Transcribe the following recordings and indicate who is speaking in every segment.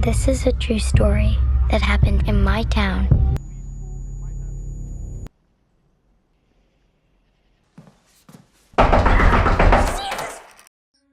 Speaker 1: This is a true story that happened in my town.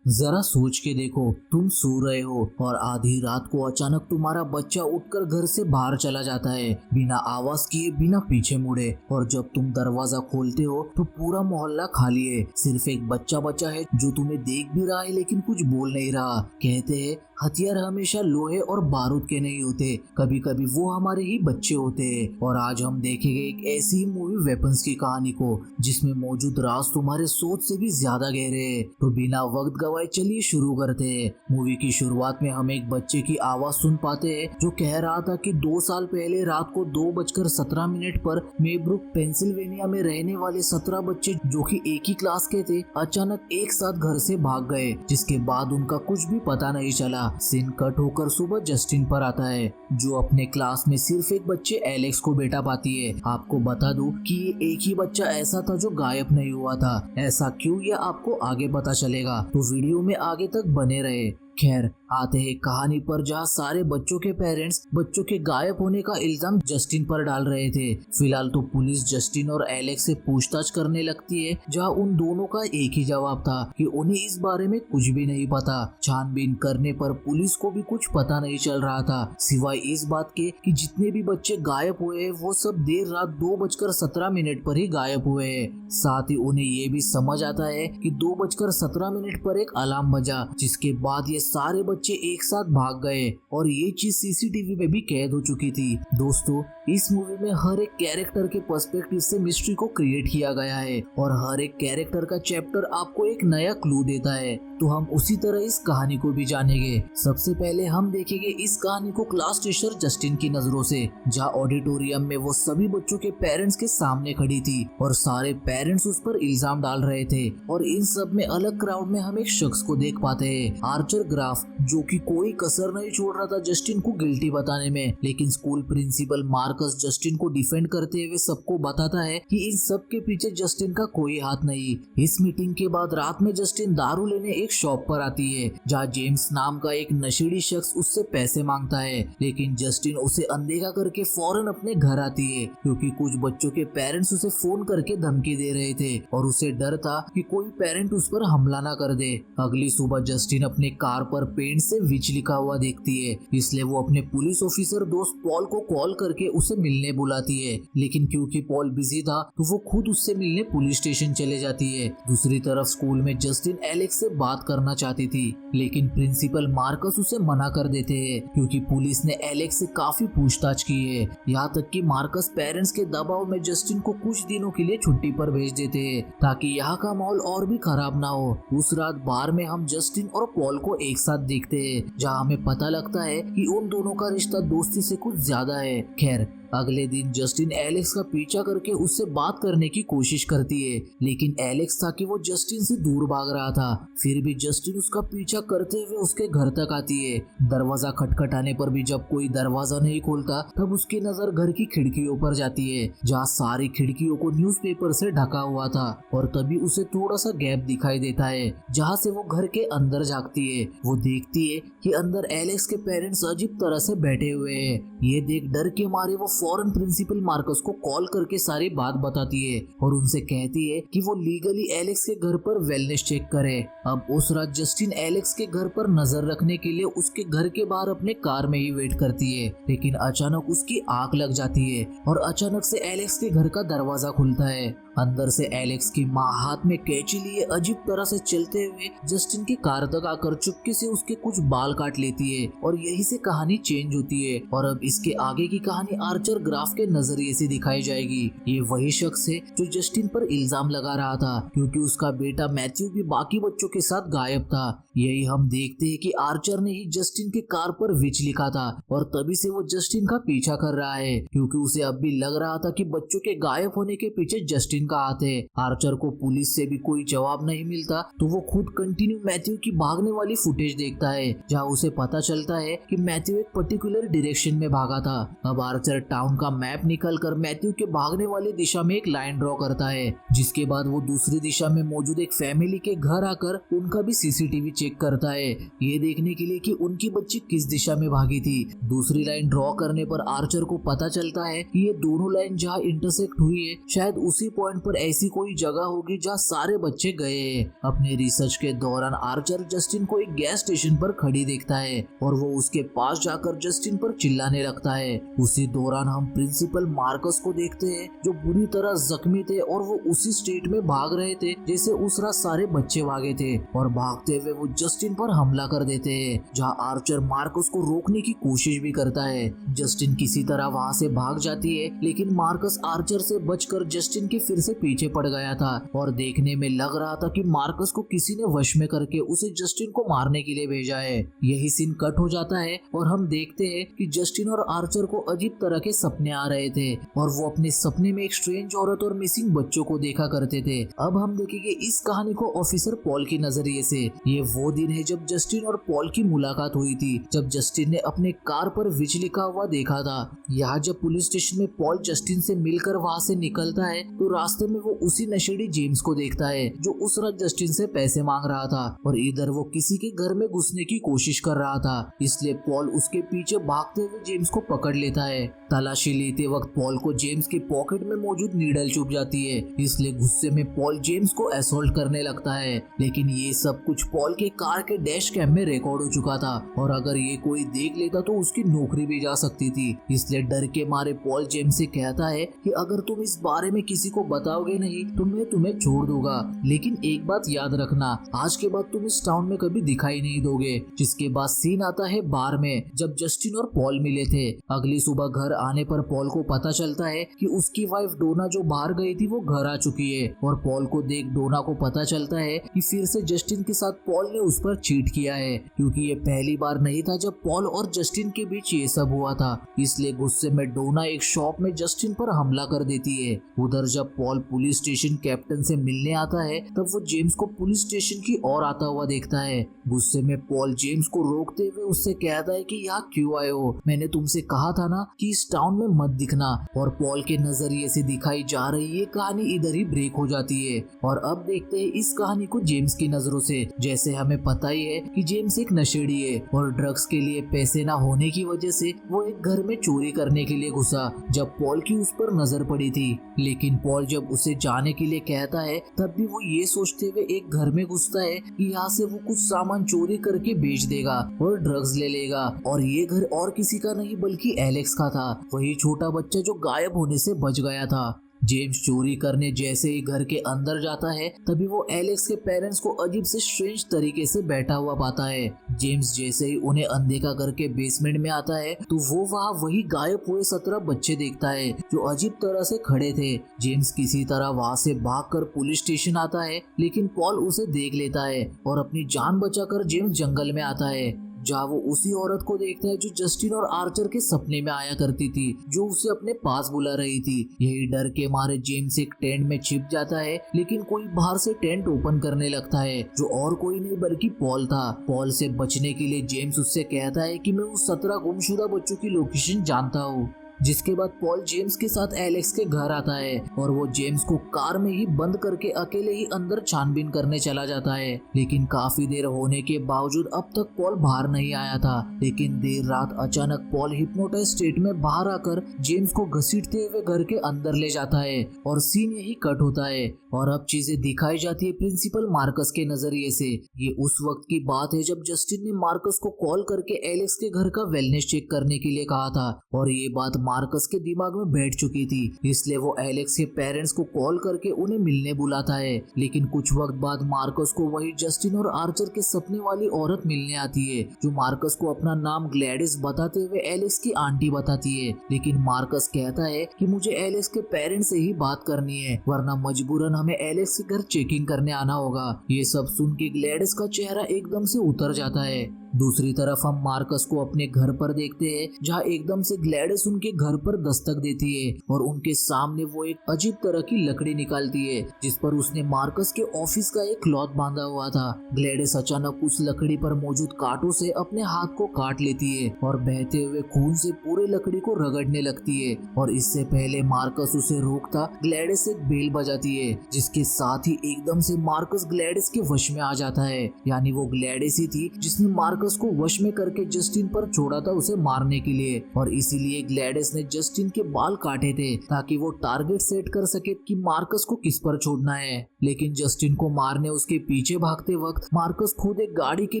Speaker 2: जरा सोच के देखो, तुम सो रहे हो और आधी रात को अचानक तुम्हारा बच्चा उठकर घर से बाहर चला जाता है, बिना आवाज किए, बिना पीछे मुड़े। और जब तुम दरवाजा खोलते हो तो पूरा मोहल्ला खाली है, सिर्फ एक बच्चा बचा है जो तुम्हें देख भी रहा है लेकिन कुछ बोल नहीं रहा। कहते हैं हथियार हमेशा लोहे और बारूद के नहीं होते, कभी कभी वो हमारे ही बच्चे होते हैं। और आज हम देखेंगे एक ऐसी ही मूवी वेपन्स की कहानी को जिसमें मौजूद राज तुम्हारे सोच से भी ज्यादा गहरे हैं। तो बिना वक्त गवाए चलिए शुरू करते हैं। मूवी की शुरुआत में हम एक बच्चे की आवाज सुन पाते हैं जो कह रहा था कि 2 साल पहले रात को 2:17 पर मेब्रुक पेंसिल्वेनिया में रहने वाले 17 बच्चे जो कि एक ही क्लास के थे अचानक एक साथ घर से भाग गए, जिसके बाद उनका कुछ भी पता नहीं चला। सीन कट होकर सुबह जस्टिन पर आता है जो अपने क्लास में सिर्फ एक बच्चे एलेक्स को बेटा पाती है। आपको बता दूं कि ये एक ही बच्चा ऐसा था जो गायब नहीं हुआ था। ऐसा क्यों, यह आपको आगे पता चलेगा, तो वीडियो में आगे तक बने रहे। खैर, आते हैं कहानी पर, जहाँ सारे बच्चों के पेरेंट्स बच्चों के गायब होने का इल्जाम जस्टिन पर डाल रहे थे। फिलहाल तो पुलिस जस्टिन और एलेक्स से पूछताछ करने लगती है, जहाँ उन दोनों का एक ही जवाब था कि उन्हें इस बारे में कुछ भी नहीं पता। छानबीन करने पर पुलिस को भी कुछ पता नहीं चल रहा था, सिवाय इस बात के कि जितने भी बच्चे गायब हुए हैं वो सब देर रात 2:17 पर ही गायब हुए हैं। साथ ही उन्हें ये भी समझ आता है कि 2:17 पर एक अलार्म बजा, जिसके बाद ये सारे बच्चे एक साथ भाग गए और ये चीज सीसीटीवी में भी कैद हो चुकी थी। दोस्तों, इस मूवी में हर एक कैरेक्टर के पर्सपेक्टिव से मिस्ट्री को क्रिएट किया गया है और हर एक कैरेक्टर का चैप्टर आपको एक नया क्लू देता है। तो हम उसी तरह इस कहानी को भी जानेंगे। सबसे पहले हम देखेंगे इस कहानी को क्लास टीचर जस्टिन की नजरों से, जहाँ ऑडिटोरियम में वो सभी बच्चों के पेरेंट्स के सामने खड़ी थी और सारे पेरेंट्स उस पर इल्जाम डाल रहे थे। और इन सब में अलग क्राउड में हम एक शख्स को देख पाते हैं, आर्चर ग्राफ, जो कि कोई कसर नहीं छोड़ रहा था जस्टिन को गिल्टी बताने में। लेकिन स्कूल प्रिंसिपल मार्कस जस्टिन को डिफेंड करते हुए सबको बताता है कि इन सब के पीछे जस्टिन का कोई हाथ नहीं। इस मीटिंग के बाद रात में जस्टिन दारू लेने एक शॉप पर आती है, जहाँ जेम्स नाम का एक नशेड़ी शख्स उससे पैसे मांगता है। लेकिन जस्टिन उसे अनदेखा करके फौरन अपने घर आती है, क्योंकि कुछ बच्चों के पेरेंट्स उसे फोन करके धमकी दे रहे थे और उसे डर था कि कोई पेरेंट उस पर हमला न कर दे। अगली सुबह जस्टिन अपने कार पर पेंट से विच लिखा हुआ देखती है, इसलिए वो अपने पुलिस ऑफिसर दोस्त पॉल को कॉल करके उसे मिलने बुलाती है। लेकिन क्योंकि पॉल बिजी था तो वो खुद उससे मिलने पुलिस स्टेशन चले जाती है। दूसरी तरफ स्कूल में जस्टिन एलेक्स से बात करना चाहती थी, लेकिन प्रिंसिपल मार्कस उसे मना कर देते हैं, क्योंकि पुलिस ने एलेक्स से काफी पूछताछ की है। यहाँ तक कि मार्कस पेरेंट्स के दबाव में जस्टिन को कुछ दिनों के लिए छुट्टी पर भेज देते हैं, ताकि यहाँ का माहौल और भी खराब ना हो। उस रात बार में हम जस्टिन और पॉल को एक साथ देखते हैं, जहाँ हमें पता लगता है कि उन दोनों का रिश्ता दोस्ती से कुछ ज्यादा है। खैर, अगले दिन जस्टिन एलेक्स का पीछा करके उससे बात करने की कोशिश करती है, लेकिन एलेक्स था कि वो जस्टिन से दूर भाग रहा था। फिर भी जस्टिन उसका पीछा करते हुए उसके घर तक आती है। दरवाजा खटखटाने पर भी जब कोई दरवाजा नहीं खोलता तब उसकी नजर घर की खिड़कियों पर जाती है, जहाँ सारी खिड़कियों को न्यूज़पेपर से ढका हुआ था। और तभी उसे थोड़ा सा गैप दिखाई देता है, जहाँ से वो घर के अंदर झांकती है। वो देखती है कि अंदर एलेक्स के पेरेंट्स अजीब तरह से बैठे हुए हैं। ये देख डर के मारे वो फौरन प्रिंसिपल मार्कस को कॉल करके सारी बात बताती है और उनसे कहती है कि वो लीगली एलेक्स के घर पर वेलनेस चेक करे। अब उस रात जस्टिन एलेक्स के घर पर नजर रखने के लिए उसके घर के बाहर अपने कार में ही वेट करती है, लेकिन अचानक उसकी आंख लग जाती है और अचानक से एलेक्स के घर का दरवाजा खुलता है। अंदर से एलेक्स की माँ हाथ में कैंची लिए अजीब तरह से चलते हुए जस्टिन की कार तक आकर चुपके से उसके कुछ बाल काट लेती है और यही से कहानी चेंज होती है। और अब इसके आगे की कहानी आर्चर ग्राफ के नजरिए से दिखाई जाएगी। ये वही शख्स है जो जस्टिन पर इल्जाम लगा रहा था, क्योंकि उसका बेटा मैथ्यू भी बाकी बच्चों के साथ गायब था। यही हम देखते हैं कि आर्चर ने ही जस्टिन के कार पर विच लिखा था और तभी से वो जस्टिन का पीछा कर रहा है, क्योंकि उसे अब भी लग रहा था कि बच्चों के गायब होने के पीछे जस्टिन जस्टिन का हाथ है। आर्चर को पुलिस से भी कोई जवाब नहीं मिलता तो वो खुद कंटिन्यू मैथ्यू की भागने वाली फुटेज देखता है, जहाँ उसे पता चलता है कि मैथ्यू एक पर्टिकुलर डायरेक्शन में भागा था। अब आर्चर टाउन का मैप निकल कर मैथ्यू के भागने वाली दिशा में एक लाइन ड्रॉ करता है, जिसके बाद वो दूसरी दिशा में मौजूद एक फैमिली के घर आकर उनका भी सीसीटीवी चेक करता है, ये देखने के लिए कि उनकी बच्ची किस दिशा में भागी थी। दूसरी लाइन ड्रॉ करने पर आर्चर को पता चलता है कि ये दोनों लाइन जहाँ इंटरसेक्ट हुई है शायद उसी पॉइंट पर ऐसी कोई जगह होगी जहाँ सारे बच्चे गए हैं। अपने रिसर्च के दौरान आर्चर जस्टिन को एक गैस स्टेशन पर खड़ी देखता है और वो उसके पास जाकर जस्टिन पर चिल्लाने लगता है। उसी दौरान हम प्रिंसिपल मार्कस को देखते हैं जो बुरी तरह जख्मी थे और वो उसी स्टेट में भाग रहे थे जैसे उस रात सारे बच्चे भागे थे, और भागते हुए वो जस्टिन पर हमला कर देते हैं, जहाँ आर्चर मार्कस को रोकने की कोशिश भी करता है। जस्टिन किसी तरह वहाँ से भाग जाती है, लेकिन मार्कस आर्चर से बचकर जस्टिन के फिर से पीछे पड़ गया था और देखने में लग रहा था कि मार्कस को किसी ने वश में करके उसे जस्टिन को मारने के लिए भेजा है। यही सीन कट हो जाता है और हम देखते हैं कि जस्टिन और आर्चर को अजीब तरह के सपने आ रहे थे और वो अपने सपने में एक स्ट्रेंज औरत और मिसिंग बच्चों को देखा करते थे। अब हम देखेंगे इस कहानी को ऑफिसर पॉल के नजरिए से। ये वो दिन है जब जस्टिन और पॉल की मुलाकात हुई थी, जब जस्टिन ने अपने कार पर विच लिखा हुआ देखा था। यहाँ जब पुलिस स्टेशन में पॉल जस्टिन से मिलकर वहाँ से निकलता है तो रास्ते में वो उसी नशेड़ी जेम्स को देखता है जो उस रात जस्टिन से पैसे मांग रहा था, और इधर वो किसी के घर में घुसने की कोशिश कर रहा था। इसलिए पॉल उसके पीछे भागते हुए जेम्स को पकड़ लेता है। तलाशी लेते वक्त पॉल को जेम्स के पॉकेट में मौजूद नीडल चुभ जाती है, इसलिए गुस्से में पॉल जेम्स को असॉल्ट करने लगता है। लेकिन ये सब कुछ पॉल के कार के डैश कैम में रिकॉर्ड हो चुका था और अगर ये कोई देख लेता तो उसकी नौकरी भी जा सकती थी। इसलिए डर के मारे पॉल जेम्स से कहता है कि अगर तुम इस बारे में किसी को बताओगे नहीं तो मैं तुम्हें छोड़ दूंगा, लेकिन एक बात याद रखना, आज के बाद तुम इस टाउन में कभी दिखाई नहीं दोगे। जिसके बाद सीन आता है बार में, जब जस्टिन और पॉल मिले थे। अगली सुबह घर आने पर पॉल को पता चलता है कि उसकी वाइफ डोना जो बाहर गई थी वो घर आ चुकी है, और पॉल को देख डोना को पता चलता है कि फिर से जस्टिन के साथ पॉल ने उस पर चीट किया है, क्योंकि ये पहली बार नहीं था जब पॉल और जस्टिन के बीच ये सब हुआ था। इसलिए गुस्से में डोना एक शॉप में जस्टिन पर हमला कर देती है। उधर जब पॉल पुलिस स्टेशन कैप्टन से मिलने आता है तब वो जेम्स को पुलिस स्टेशन की ओर आता हुआ देखता है। गुस्से में पॉल जेम्स को रोकते हुए उससे कहता है कि यहाँ क्यों आए हो, मैंने तुमसे कहा था ना कि इस टाउन में मत दिखना। और पॉल के नजरिए से दिखाई जा रही ये कहानी इधर ही ब्रेक हो जाती है। और अब देखते हैं इस कहानी को जेम्स की नजरों से। जैसे हमें पता ही है कि जेम्स एक नशेड़ी है और ड्रग्स के लिए पैसे ना होने की वजह से वो एक घर में चोरी करने के लिए घुसा जब पॉल की उस पर नजर पड़ी थी। लेकिन पॉल जब उसे जाने के लिए कहता है तब भी वो ये सोचते हुए एक घर में घुसता है कि यहाँ से वो कुछ सामान चोरी करके बेच देगा और ड्रग्स ले लेगा। और ये घर और किसी का नहीं बल्कि एलेक्स का था, वही छोटा बच्चा जो गायब होने से बच गया था। जेम्स चोरी करने जैसे ही घर के अंदर जाता है तभी वो एलेक्स के पेरेंट्स को अजीब से स्ट्रेंज तरीके से बैठा हुआ पाता है। जेम्स जैसे ही उन्हें अनदेखा करके बेसमेंट में आता है तो वो वहाँ वही गायब हुए 17 बच्चे देखता है जो अजीब तरह से खड़े थे। जेम्स किसी तरह वहाँ से भागकर पुलिस स्टेशन आता है, लेकिन पॉल उसे देख लेता है और अपनी जान बचाकर जेम्स जंगल में आता है, जहाँ वो उसी औरत को देखता है जो जस्टिन और आर्चर के सपने में आया करती थी, जो उसे अपने पास बुला रही थी। यही डर के मारे जेम्स एक टेंट में छिप जाता है, लेकिन कोई बाहर से टेंट ओपन करने लगता है जो और कोई नहीं बल्कि पॉल था। पॉल से बचने के लिए जेम्स उससे कहता है कि मैं उस 17 गुमशुदा बच्चों की लोकेशन जानता हूँ। जिसके बाद पॉल जेम्स के साथ एलेक्स के घर आता है और वो जेम्स को कार में ही बंद करके अकेले ही अंदर छानबीन करने चला जाता है। लेकिन काफी देर होने के बावजूद अब तक पॉल बाहर नहीं आया था। लेकिन देर रात अचानक पॉल हिप्नोटाइज स्टेट में बाहर आकर जेम्स को घसीटते हुए घर के अंदर ले जाता है और सीन यही कट होता है। और अब चीजें दिखाई जाती है प्रिंसिपल मार्कस के नजरिए से। ये उस वक्त की बात है जब जस्टिन ने मार्कस को कॉल करके एलेक्स के घर का वेलनेस चेक करने के लिए कहा था, और ये बात मार्कस के दिमाग में बैठ चुकी थी। इसलिए वो एलेक्स के पेरेंट्स को कॉल करके उन्हें मिलने बुलाता है। लेकिन कुछ वक्त बाद मार्कस को वही जस्टिन और आर्चर के सपने वाली औरत मिलने आती है, जो मार्कस को अपना नाम ग्लैडिस बताते हुए एलेक्स की आंटी बताती है। लेकिन मार्कस कहता है कि मुझे एलेक्स के पेरेंट्स से ही बात करनी है, वरना मजबूरन हमें एलेक्स के घर चेकिंग करने आना होगा। ये सब सुन के ग्लैडिस का चेहरा एकदम से उतर जाता है। दूसरी तरफ हम मार्कस को अपने घर पर देखते हैं, जहाँ एकदम से ग्लैडिस उनके घर पर दस्तक देती है और उनके सामने वो एक अजीब तरह की लकड़ी निकालती है जिस पर उसने मार्कस के ऑफिस का एक क्लॉथ बांधा हुआ था। ग्लैडिस अचानक उस लकड़ी पर मौजूद कांटों से अपने हाथ को काट लेती है और बहते हुए खून से पूरे लकड़ी को रगड़ने लगती है और इससे पहले मार्कस उसे रोकता ग्लैडिस एक बेल बजाती है, जिसके साथ ही एकदम से मार्कस ग्लैडिस के वश में आ जाता है। यानी वो ग्लैडिस ही थी जिसने मार्कस को वश में करके जस्टिन पर छोड़ा था उसे मारने के लिए, और इसीलिए ग्लैडिस ने जस्टिन के बाल काटे थे ताकि वो टारगेट सेट कर सके कि मार्कस को किस पर छोड़ना है। लेकिन जस्टिन को मारने उसके पीछे भागते वक्त मार्कस खुद एक गाड़ी के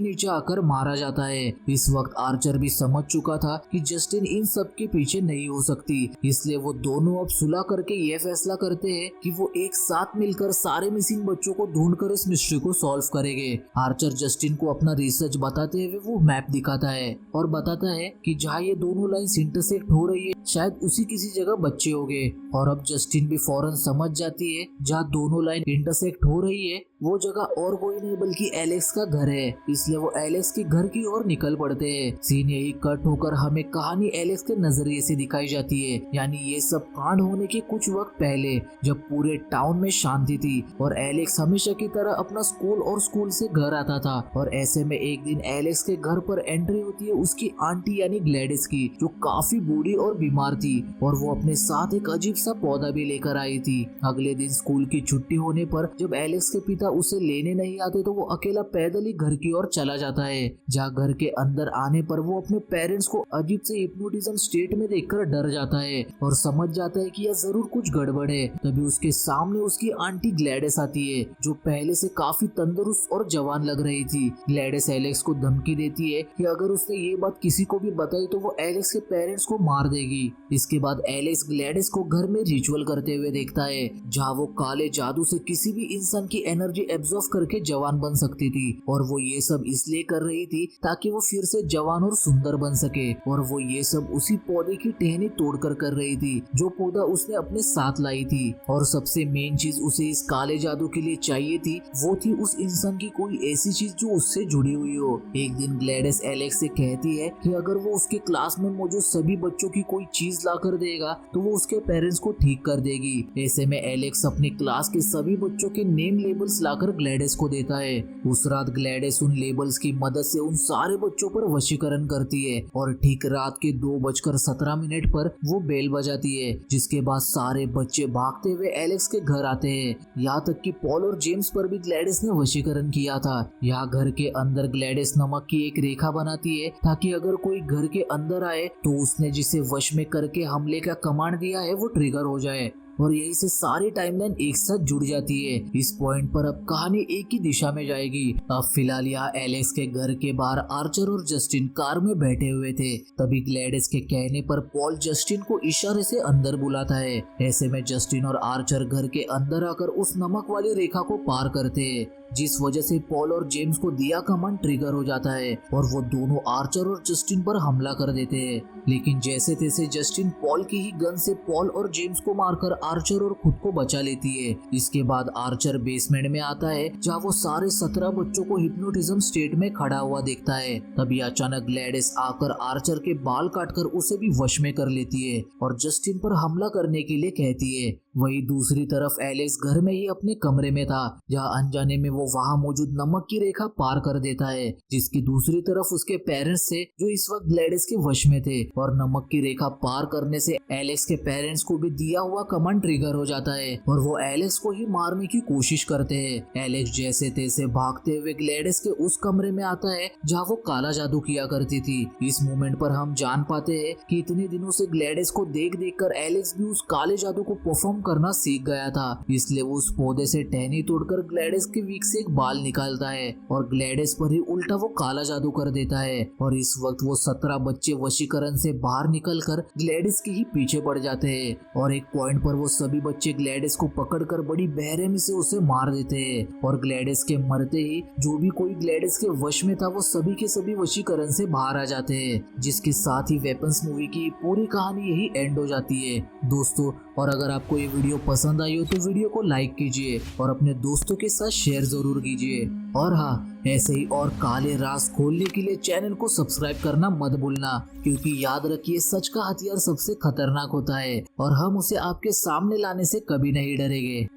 Speaker 2: नीचे आकर मारा जाता है। इस वक्त आर्चर भी समझ चुका था कि जस्टिन इन सब के पीछे नहीं हो सकती, इसलिए वो दोनों अब सुलह करके ये फैसला करते हैं कि वो एक साथ मिलकर सारे मिसिंग बच्चों को ढूंढकर इस मिस्ट्री को सॉल्व करेंगे। आर्चर जस्टिन को अपना रिसर्च बताते हुए वो मैप दिखाता है और बताता है कि जहाँ ये दोनों लाइंस इंटरसेक्ट हो रही है शायद उसी किसी जगह बच्चे होंगे। और अब जस्टिन भी फौरन समझ जाती है जहाँ दोनों लाइन इंटरसेक्ट हो रही है वो जगह और कोई नहीं बल्कि एलेक्स का घर है, इसलिए वो एलेक्स के घर की ओर निकल पड़ते हैं। सीन यही कट होकर हमें कहानी एलेक्स के नजरिए से दिखाई जाती है, यानी ये सब कांड होने के कुछ वक्त पहले जब पूरे टाउन में शांति थी और एलेक्स हमेशा की तरह अपना स्कूल और स्कूल से घर आता था। और ऐसे में एक दिन एलेक्स के घर पर एंट्री होती है उसकी आंटी यानी ग्लैडिस की, जो काफी बूढ़ी और बीमार थी और वो अपने साथ एक अजीब सा पौधा भी लेकर आई थी। अगले दिन स्कूल की छुट्टी होने पर जब एलेक्स के पिता उसे लेने नहीं आते तो वो अकेला पैदल ही घर की ओर चला जाता है, जहाँ घर के अंदर आने पर वो अपने पेरेंट्स को अजीब से हिप्नोटिज्म स्टेट में देखकर डर जाता है और समझ जाता है कि यह जरूर कुछ गड़बड़ है। तभी उसके सामने उसकी आंटी ग्लैडिस आती है, जो पहले से काफी तंदुरुस्त और जवान लग रही थी। ग्लैडिस एलेक्स को धमकी देती है कि अगर उसने ये बात किसी को भी बताई तो वो एलेक्स के पेरेंट्स को मार देगी। इसके बाद एलेक्स ग्लैडिस को घर में रिचुअल करते हुए देखता है, जहाँ वो काले जादू से किसी भी इंसान की एनर्जी एब्जॉर्ब करके जवान बन सकती थी, और वो ये सब इसलिए कर रही थी ताकि वो फिर से जवान और सुंदर बन सके। और वो ये सब उसी पौधे की टहनी तोड़कर कर रही थी जो पौधा उसने अपने साथ लाई थी। और सबसे मेन चीज उसे इस काले जादू के लिए चाहिए थी, वो थी उस इंसान की कोई ऐसी चीज जो उससे जुड़ी हुई हो। एक दिन ग्लैडिस एलेक्स से कहती है कि अगर वो उसके क्लास में मौजूद सभी बच्चों की कोई चीज ला कर देगा तो वो उसके पेरेंट्स को ठीक कर देगी। ऐसे में एलेक्स अपने क्लास के सभी बच्चों के नेम लेबल्स लाकर ग्लैडिस को देता है। उस रात ग्लैडिस उन लेबल्स की मदद से उन सारे बच्चों पर वशीकरण करती है और ठीक रात के 2:17 पर वो बेल बजाती है, जिसके बाद सारे बच्चे भागते हुए एलेक्स के घर आते हैं। यहाँ तक कि पॉल और जेम्स पर भी ग्लैडिस ने वशीकरण किया था। यहाँ घर के अंदर ग्लैडिस नमक की एक रेखा बनाती है ताकि अगर कोई घर के अंदर आए तो उसने जिसे वश में करके हमले का कमांड दिया है वो ट्रिगर हो जाए, और यही से सारी टाइमलाइन एक साथ जुड़ जाती है। इस पॉइंट पर अब कहानी एक ही दिशा में जाएगी। अब फिलहाल यहाँ एलेक्स के घर के बाहर आर्चर और जस्टिन कार में बैठे हुए थे। तभी ग्लैडिस के कहने पर पॉल जस्टिन को इशारे से अंदर बुलाता है। ऐसे में जस्टिन और आर्चर घर के अंदर आकर उस नमक वाली रेखा को पार करते हैं, जिस वजह से पॉल और जेम्स को दिया कमांड ट्रिगर हो जाता है और वो दोनों आर्चर और जस्टिन पर हमला कर देते हैं। लेकिन जैसे तैसे जस्टिन पॉल की ही गन से पॉल और जेम्स को मारकर आर्चर और खुद को बचा लेती है। इसके बाद आर्चर बेसमेंट में आता है, जहाँ वो सारे 17 बच्चों को हिप्नोटिज्म स्टेट में खड़ा हुआ देखता है। तभी अचानक ग्लैडिस आकर आर्चर के बाल काटकर उसे भी वश में कर लेती है और जस्टिन पर हमला करने के लिए कहती है। वही दूसरी तरफ एलेक्स घर में ही अपने कमरे में था, जहाँ अनजाने में वो वहाँ मौजूद नमक की रेखा पार कर देता है, जिसकी दूसरी तरफ उसके पेरेंट्स थे जो इस वक्त ग्लैडिस के वश में थे। और नमक की रेखा पार करने से एलेक्स के पेरेंट्स को भी दिया हुआ कमांड ट्रिगर हो जाता है और वो एलेक्स को ही मारने की कोशिश करते हैं। एलेक्स जैसे तैसे भागते हुए ग्लैडिस के उस कमरे में आता है जहाँ वो काला जादू किया करती थी। इस मोमेंट पर हम जान पाते हैं कि इतने दिनों से ग्लैडिस को देख देख कर एलेक्स भी उस काले जादू को परफॉर्म करना सीख गया था, इसलिए वो उस पौधे से टहनी तोड़कर ग्लैडिस के वीक से एक बाल निकालता है और ग्लैडिस पर ही उल्टा वो काला जादू कर देता है। और इस वक्त वो 17 बच्चे वशीकरण से बाहर निकलकर ग्लैडिस के ही पीछे पड़ जाते हैं और एक पॉइंट पर वो सभी बच्चे ग्लैडिस को पकड़कर बड़ी बेरहमी से उसे मार देते हैं। और ग्लैडिस के मरते ही जो भी कोई ग्लैडिस के वश में था वो सभी के सभी वशीकरण से बाहर आ जाते हैं, जिसके साथ ही वेपन्स मूवी की पूरी कहानी यही एंड हो जाती है दोस्तों। और अगर आपको ये वीडियो पसंद आई हो तो वीडियो को लाइक कीजिए और अपने दोस्तों के साथ शेयर जरूर कीजिए। और हाँ, ऐसे ही और काले राज खोलने के लिए चैनल को सब्सक्राइब करना मत भूलना, क्योंकि याद रखिए सच का हथियार सबसे खतरनाक होता है और हम उसे आपके सामने लाने से कभी नहीं डरेंगे।